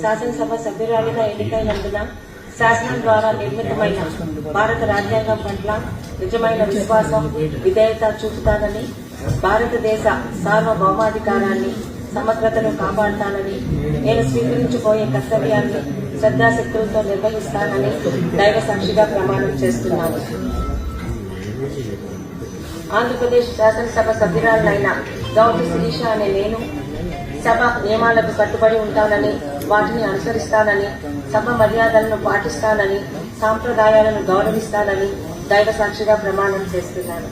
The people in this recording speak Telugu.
శాసనసభ సభ్యురాలిగా ఎన్నికైనందున శాసనం ద్వారా నిర్మితమైన భారత రాజ్యాంగం పట్ల నిజమైన విశ్వాసం, విధేయత చూపుతానని, భారతదేశ సార్వభౌమాధికారాన్ని, సమగ్రతను కాపాడుతానని, నేను స్వీకరించబోయే కర్తవ్యాన్ని శ్రద్ధాశక్తులతో నిర్వహిస్తానని దైవ సాక్షిగా ప్రమాణం చేస్తున్నాను. ఆంధ్రప్రదేశ్ శాసనసభ సభ్యురాలైన గౌతు శిరీష అనే నేను సభ నియమాలకు కట్టుబడి ఉంటానని, వాటిని అనుసరిస్తానని, సభ మర్యాదలను పాటిస్తానని, సాంప్రదాయాలను గౌరవిస్తానని దైవ సాక్షిగా ప్రమాణం చేస్తున్నాను.